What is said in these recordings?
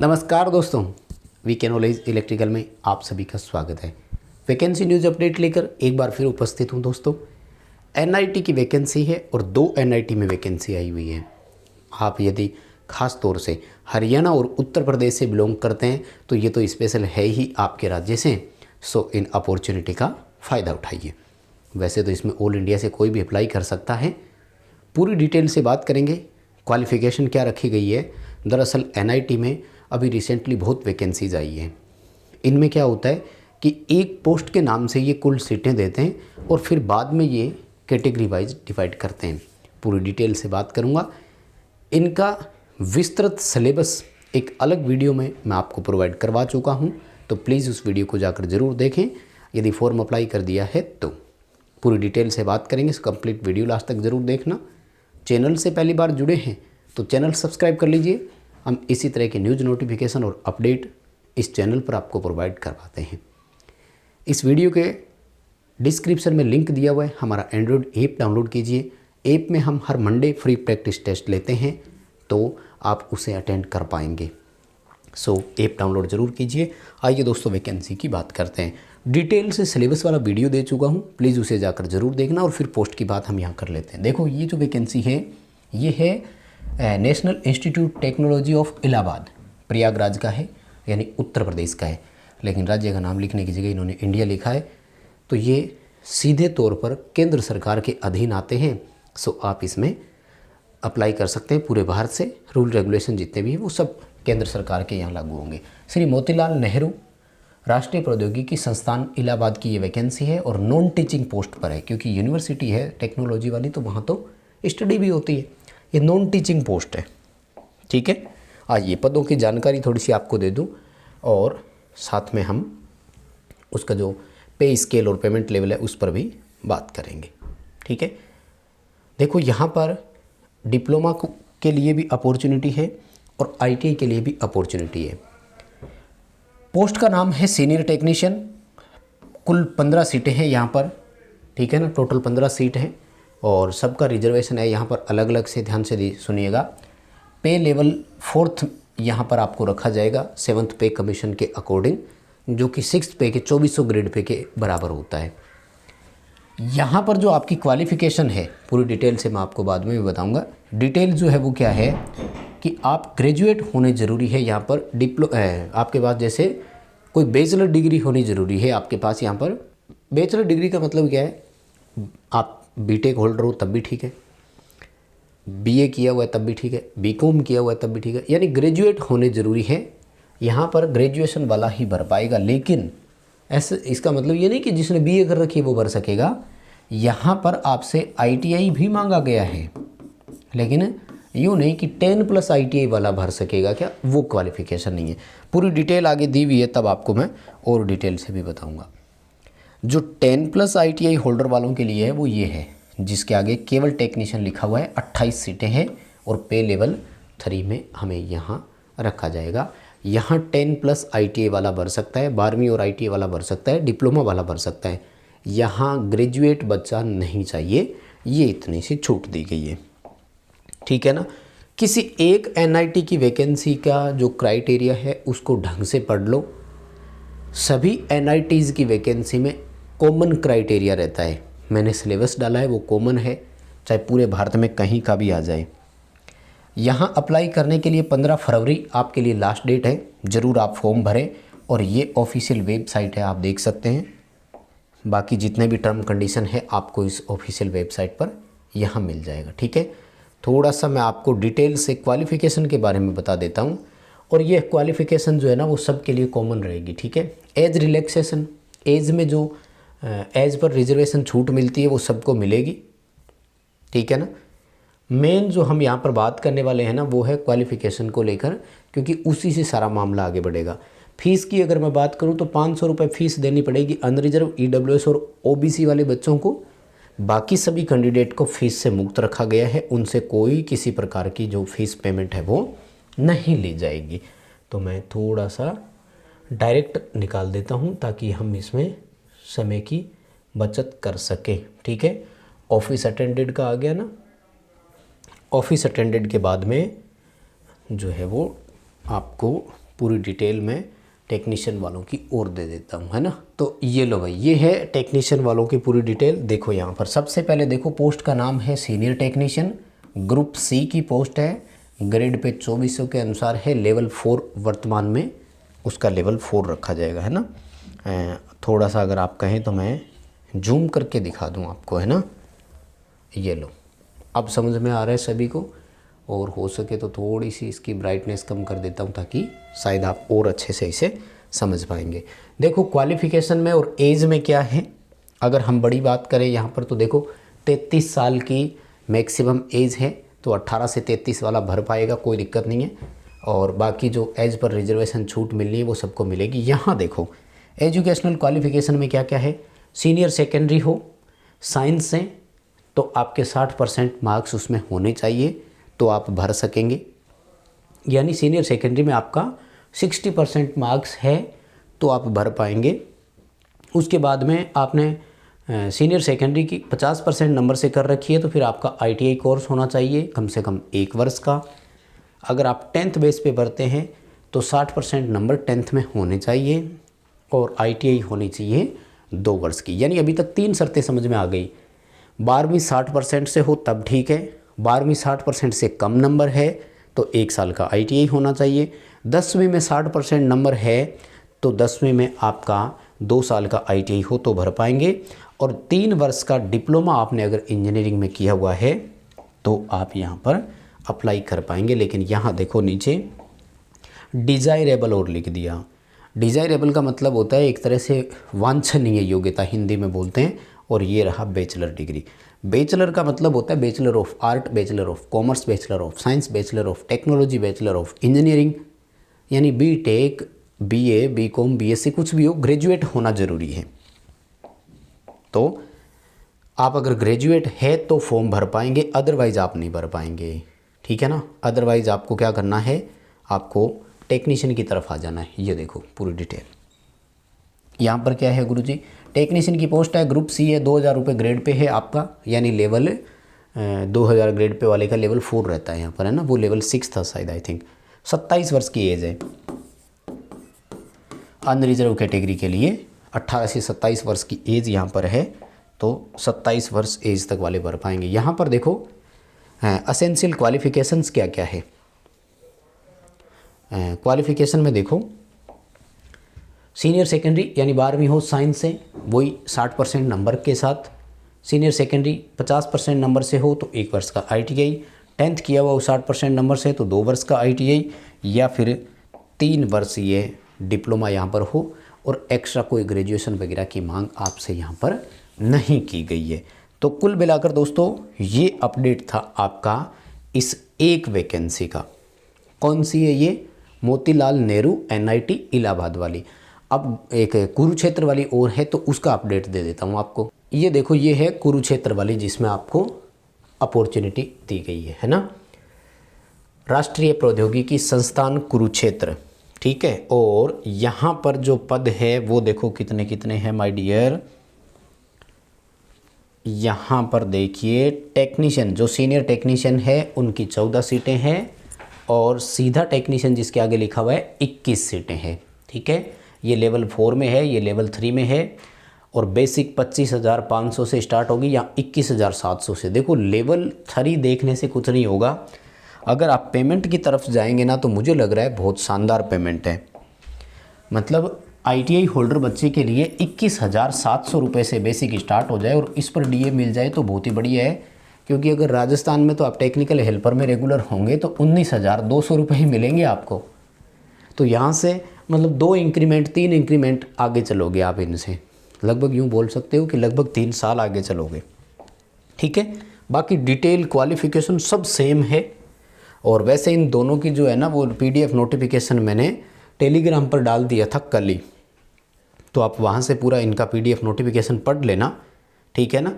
नमस्कार दोस्तों, VK knowledge electrical में आप सभी का स्वागत है। वैकेंसी न्यूज़ अपडेट लेकर एक बार फिर उपस्थित हूं दोस्तों। एनआईटी की वैकेंसी है और 2 एनआईटी में वैकेंसी आई हुई है। आप यदि खास तौर से हरियाणा और उत्तर प्रदेश से बिलोंग करते हैं तो ये तो स्पेशल है ही आपके राज्य से, सो इन अपॉर्चुनिटी का फ़ायदा उठाइए। वैसे तो इसमें ऑल इंडिया से कोई भी अप्लाई कर सकता है। पूरी डिटेल से बात करेंगे, क्वालिफ़िकेशन क्या रखी गई है। दरअसल एनआईटी में अभी रिसेंटली बहुत वैकेंसीज आई हैं। इनमें क्या होता है कि एक पोस्ट के नाम से ये कुल सीटें देते हैं और फिर बाद में ये कैटेगरी वाइज डिवाइड करते हैं। पूरी डिटेल से बात करूँगा। इनका विस्तृत सिलेबस एक अलग वीडियो में मैं आपको प्रोवाइड करवा चुका हूँ, तो प्लीज़ उस वीडियो को जाकर ज़रूर देखें यदि फॉर्म अप्लाई कर दिया है तो। पूरी डिटेल से बात करेंगे, इस कंप्लीट वीडियो लास्ट तक ज़रूर देखना। चैनल से पहली बार जुड़े हैं तो चैनल सब्सक्राइब कर लीजिए। हम इसी तरह के न्यूज़ नोटिफिकेशन और अपडेट इस चैनल पर आपको प्रोवाइड करवाते हैं। इस वीडियो के डिस्क्रिप्शन में लिंक दिया हुआ है, हमारा एंड्रॉयड ऐप डाउनलोड कीजिए। ऐप में हम हर मंडे फ्री प्रैक्टिस टेस्ट लेते हैं, तो आप उसे अटेंड कर पाएंगे। सो ऐप डाउनलोड ज़रूर कीजिए। आइए दोस्तों, वैकेंसी की बात करते हैं। डिटेल से सिलेबस वाला वीडियो दे चुका हूँ, प्लीज़ उसे जाकर ज़रूर देखना और फिर पोस्ट की बात हम यहाँ कर लेते हैं। देखो, ये जो वैकेंसी है ये है national institute technology of Allahabad, Prayagraj का है, यानी उत्तर प्रदेश का है, लेकिन राज्य का नाम लिखने की जगह इन्होंने इंडिया लिखा है। तो ये सीधे तौर पर केंद्र सरकार के अधीन आते हैं। सो आप इसमें अप्लाई कर सकते हैं। पूरे भारत से रूल रेगुलेशन जितने भी हैं वो सब केंद्र सरकार के यहाँ लागू होंगे। श्री मोतीलाल नेहरू राष्ट्रीय प्रौद्योगिकी संस्थान इलाहाबाद की ये वैकेंसी है और नॉन टीचिंग पोस्ट पर है, क्योंकि यूनिवर्सिटी है टेक्नोलॉजी वाली, तो वहाँ तो स्टडी भी होती है। ये नॉन टीचिंग पोस्ट है, ठीक है। आइए पदों की जानकारी थोड़ी सी आपको दे दूं और साथ में हम उसका जो पे स्केल और पेमेंट लेवल है उस पर भी बात करेंगे, ठीक है। देखो, यहाँ पर डिप्लोमा के लिए भी अपॉर्चुनिटी है और आईटीआई के लिए भी अपॉर्चुनिटी है। पोस्ट का नाम है सीनियर टेक्नीशियन। कुल 15 सीटें हैं यहाँ पर, ठीक है ना। टोटल 15 सीट हैं और सबका रिजर्वेशन है यहाँ पर अलग अलग से, ध्यान से सुनिएगा। पे लेवल 4th यहाँ पर आपको रखा जाएगा 7th पे कमीशन के अकॉर्डिंग, जो कि 6th पे के 2400 ग्रेड पे के बराबर होता है। यहाँ पर जो आपकी क्वालिफ़िकेशन है, पूरी डिटेल से मैं आपको बाद में भी बताऊँगा। डिटेल जो है वो क्या है कि आप ग्रेजुएट होने ज़रूरी है। यहाँ पर आपके पास जैसे कोई बैचलर डिग्री होनी ज़रूरी है आपके पास। यहाँ पर बैचलर डिग्री का मतलब क्या है, आप बीटेक होल्डर हो तब भी ठीक है, बीए किया हुआ है तब भी ठीक है, बीकॉम किया हुआ है तब भी ठीक है, यानी ग्रेजुएट होने ज़रूरी है। यहाँ पर ग्रेजुएशन वाला ही भर पाएगा, लेकिन ऐसे इसका मतलब ये नहीं कि जिसने बीए कर रखी है वो भर सकेगा। यहाँ पर आपसे आईटीआई भी मांगा गया है, लेकिन यूँ नहीं कि 10+ आईटीआई वाला भर सकेगा, क्या वो क्वालिफ़िकेशन नहीं है। पूरी डिटेल आगे दी हुई है, तब आपको मैं और डिटेल से भी बताऊँगा। जो 10+ आईटीआई होल्डर वालों के लिए है वो ये है, जिसके आगे केवल टेक्नीशियन लिखा हुआ है। 28 सीटें हैं और पे लेवल 3 में हमें यहाँ रखा जाएगा। यहाँ 10+ आईटीआई वाला भर सकता है, 12वीं और आईटीआई वाला भर सकता है, डिप्लोमा वाला भर सकता है। यहाँ ग्रेजुएट बच्चा नहीं चाहिए, ये इतनी सी छूट दी गई है, ठीक है ना। किसी एक एनआईटी की वैकेंसी का जो क्राइटेरिया है उसको ढंग से पढ़ लो। सभी एनआईटीज़ की वैकेंसी में कॉमन क्राइटेरिया रहता है। मैंने सिलेबस डाला है, वो कॉमन है, चाहे पूरे भारत में कहीं का भी आ जाए। यहाँ अप्लाई करने के लिए 15 फरवरी आपके लिए लास्ट डेट है। ज़रूर आप फॉर्म भरें और ये ऑफिशियल वेबसाइट है, आप देख सकते हैं। बाकी जितने भी टर्म कंडीशन है आपको इस ऑफिशियल वेबसाइट पर यहाँ मिल जाएगा, ठीक है। थोड़ा सा मैं आपको डिटेल से क्वालिफ़िकेशन के बारे में बता देता हूँ, और ये क्वालिफ़िकेशन जो है ना वो सब के लिए कॉमन रहेगी, ठीक है। एज रिलैक्सेशन, एज में जो एज पर रिजर्वेशन छूट मिलती है वो सबको मिलेगी, ठीक है ना। मेन जो हम यहाँ पर बात करने वाले हैं ना वो है क्वालिफ़िकेशन को लेकर, क्योंकि उसी से सारा मामला आगे बढ़ेगा। फ़ीस की अगर मैं बात करूँ तो 500 रुपये फ़ीस देनी पड़ेगी अनरिजर्व, ईडब्ल्यूएस और ओबीसी वाले बच्चों को। बाकी सभी कैंडिडेट को फ़ीस से मुक्त रखा गया है, उनसे कोई किसी प्रकार की जो फ़ीस पेमेंट है वो नहीं ली जाएगी। तो मैं थोड़ा सा डायरेक्ट निकाल देता हूँ ताकि हम इसमें समय की बचत कर सकें, ठीक है। ऑफिस अटेंडेंट का आ गया ना। ऑफिस अटेंडेंट के बाद में जो है वो आपको पूरी डिटेल में टेक्नीशियन वालों की ओर दे देता हूँ, है ना। तो ये लो भाई, ये है टेक्नीशियन वालों की पूरी डिटेल। देखो यहाँ पर सबसे पहले देखो पोस्ट का नाम है सीनियर टेक्नीशियन, ग्रुप सी की पोस्ट है, ग्रेड पे 2400 के अनुसार है, लेवल 4 वर्तमान में उसका लेवल 4 रखा जाएगा, है ना। थोड़ा सा अगर आप कहें तो मैं जूम करके दिखा दूँ आपको, है ना। ये लो, अब समझ में आ रहा है सभी को, और हो सके तो थोड़ी सी इसकी ब्राइटनेस कम कर देता हूँ ताकि शायद आप और अच्छे से इसे समझ पाएंगे। देखो क्वालिफ़िकेशन में और एज में क्या है, अगर हम बड़ी बात करें यहाँ पर तो देखो 33 साल की मैक्सिमम एज है, तो 18 से 33 वाला भर पाएगा, कोई दिक्कत नहीं है। और बाकी जो एज पर रिजर्वेशन छूट मिलनी है वो सबको मिलेगी। यहाँ देखो एजुकेशनल क्वालिफ़िकेशन में क्या क्या है, सीनियर सेकेंडरी हो, साइंस से तो आपके 60% मार्क्स उसमें होने चाहिए तो आप भर सकेंगे, यानी सीनियर सेकेंडरी में आपका 60% मार्क्स है तो आप भर पाएंगे। उसके बाद में आपने सीनियर सेकेंडरी की 50% नंबर से कर रखी है तो फिर आपका ITI कोर्स होना चाहिए कम से कम 1 वर्ष का। अगर आप 10th बेस पे भरते हैं तो 60% नंबर 10th में होने चाहिए और ITI होनी चाहिए 2 वर्ष की। यानी अभी तक 3 शर्तें समझ में आ गई। 12वीं 60% से हो तब ठीक है, 12वीं 60% से कम नंबर है तो 1 साल का ITI होना चाहिए, 10वीं में 60% नंबर है तो 10वीं में आपका 2 साल का ITI हो तो भर पाएंगे। और 3 वर्ष का डिप्लोमा आपने अगर इंजीनियरिंग में किया हुआ है तो आप यहाँ पर अप्लाई कर पाएंगे। लेकिन यहाँ देखो नीचे डिज़ायरेबल और लिख दिया। डिज़ायरेबल का मतलब होता है एक तरह से वांछनीय योग्यता, हिंदी में बोलते हैं। और ये रहा बैचलर डिग्री। बैचलर का मतलब होता है bachelor of art, bachelor of commerce, bachelor of science, bachelor of technology, bachelor of engineering, यानी BTech, BA, BCom, BSc कुछ भी हो, ग्रेजुएट होना ज़रूरी है। तो आप अगर ग्रेजुएट है तो फॉर्म भर पाएंगे, अदरवाइज़ आप नहीं भर पाएंगे, ठीक है ना। अदरवाइज़ आपको क्या करना है, आपको टेक्नीशियन की तरफ आ जाना है। ये देखो पूरी डिटेल यहाँ पर क्या है गुरुजी, टेक्नीशियन की पोस्ट है, ग्रुप सी है, 2000 रुपये ग्रेड पे है आपका, यानी लेवल 2000 ग्रेड पे वाले का लेवल 4 रहता है यहाँ पर, है ना। वो लेवल 6 था शायद, आई थिंक। 27 वर्ष की एज है अनरिजर्व कैटेगरी के लिए, 18 से 27 वर्ष की एज यहाँ पर है, तो 27 वर्ष एज तक वाले भर पाएंगे। यहाँ पर देखो असेंशियल क्वालिफिकेशंस क्या क्या है। क्वालिफिकेशन में देखो सीनियर सेकेंडरी यानी 12वीं हो साइंस से, वही 60% नंबर के साथ। सीनियर सेकेंडरी 50% नंबर से हो तो 1 वर्ष का ITI, 10th किया हुआ वो 60% नंबर से तो 2 वर्ष का ITI, या फिर 3 वर्षीय डिप्लोमा यहाँ पर हो, और एक्स्ट्रा कोई ग्रेजुएशन वगैरह की मांग आपसे यहाँ पर नहीं की गई है। तो कुल मिलाकर दोस्तों ये अपडेट था आपका इस एक वैकेंसी का। कौन सी है ये, मोतीलाल नेहरू NIT इलाहाबाद वाली। अब एक कुरुक्षेत्र वाली और है तो उसका अपडेट दे देता हूँ आपको। ये देखो, ये है कुरुक्षेत्र वाली जिसमें आपको अपॉर्चुनिटी दी गई है ना। राष्ट्रीय प्रौद्योगिकी संस्थान कुरुक्षेत्र, ठीक है। और यहाँ पर जो पद है वो देखो कितने कितने हैं माय डियर। यहाँ पर देखिए टेक्नीशियन, जो सीनियर टेक्नीशियन है उनकी 14 सीटें हैं, और सीधा टेक्नीशियन जिसके आगे लिखा हुआ है 21 सीटें हैं, ठीक है। ये लेवल 4 में है, ये लेवल 3 में है, और बेसिक 25,500 से स्टार्ट होगी या 21,700 से। देखो लेवल 3 देखने से कुछ नहीं होगा, अगर आप पेमेंट की तरफ जाएंगे ना तो मुझे लग रहा है बहुत शानदार पेमेंट है। मतलब ITI होल्डर बच्चे के लिए 21,700 रुपये से बेसिक स्टार्ट हो जाए और इस पर DA मिल जाए तो बहुत ही बढ़िया है। क्योंकि अगर राजस्थान में तो आप टेक्निकल हेल्पर में रेगुलर होंगे तो 19,200 रुपये ही मिलेंगे आपको। तो यहाँ से मतलब 2 इंक्रीमेंट 3 इंक्रीमेंट आगे चलोगे आप इनसे, लगभग यूँ बोल सकते हो कि लगभग 3 साल आगे चलोगे, ठीक है। बाकी डिटेल क्वालिफ़िकेशन सब सेम है। और वैसे इन दोनों की जो है ना वो PDF नोटिफिकेशन मैंने टेलीग्राम पर डाल दिया था कल ही, तो आप वहाँ से पूरा इनका PDF नोटिफिकेशन पढ़ लेना, ठीक है ना।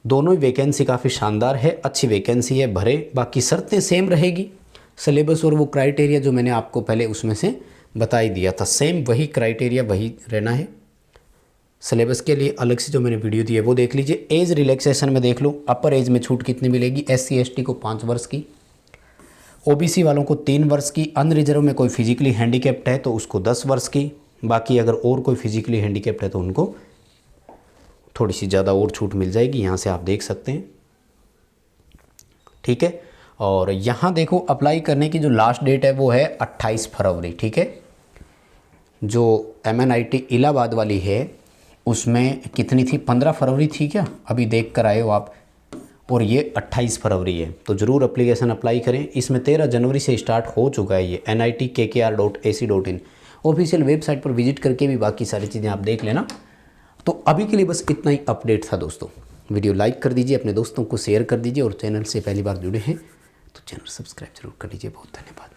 दोनों ही वैकेंसी काफ़ी शानदार है, अच्छी वैकेंसी है, भरे। बाकी शर्तें सेम रहेगी, सिलेबस और वो क्राइटेरिया जो मैंने आपको पहले उसमें से बता ही दिया था, सेम वही क्राइटेरिया वही रहना है। सिलेबस के लिए अलग से जो मैंने वीडियो दी है वो देख लीजिए। एज रिलैक्सेशन में देख लो, अपर एज में छूट कितनी मिलेगी, SC ST को 5 वर्ष की, ओबीसी वालों को 3 वर्ष की, अनरिजर्व में कोई फिजिकली हैंडीकैप्ड है तो उसको 10 वर्ष की, बाकी अगर और कोई फिजिकली हैंडीकैप्ड है तो उनको थोड़ी सी ज़्यादा और छूट मिल जाएगी। यहाँ से आप देख सकते हैं, ठीक है। और यहाँ देखो अप्लाई करने की जो लास्ट डेट है वो है 28 फरवरी, ठीक है। जो MNIT इलाहाबाद वाली है उसमें कितनी थी, 15 फरवरी थी क्या, अभी देख कर आए हो आप, और ये 28 फरवरी है। तो ज़रूर एप्लीकेशन अप्लाई करें। इसमें 13 जनवरी से स्टार्ट हो चुका है ये nit.kkr.ac.in ऑफिशियल वेबसाइट पर विजिट करके भी बाकी सारी चीज़ें आप देख लेना। तो अभी के लिए बस इतना ही अपडेट था दोस्तों। वीडियो लाइक कर दीजिए, अपने दोस्तों को शेयर कर दीजिए, और चैनल से पहली बार जुड़े हैं तो चैनल सब्सक्राइब जरूर कर लीजिए। बहुत धन्यवाद।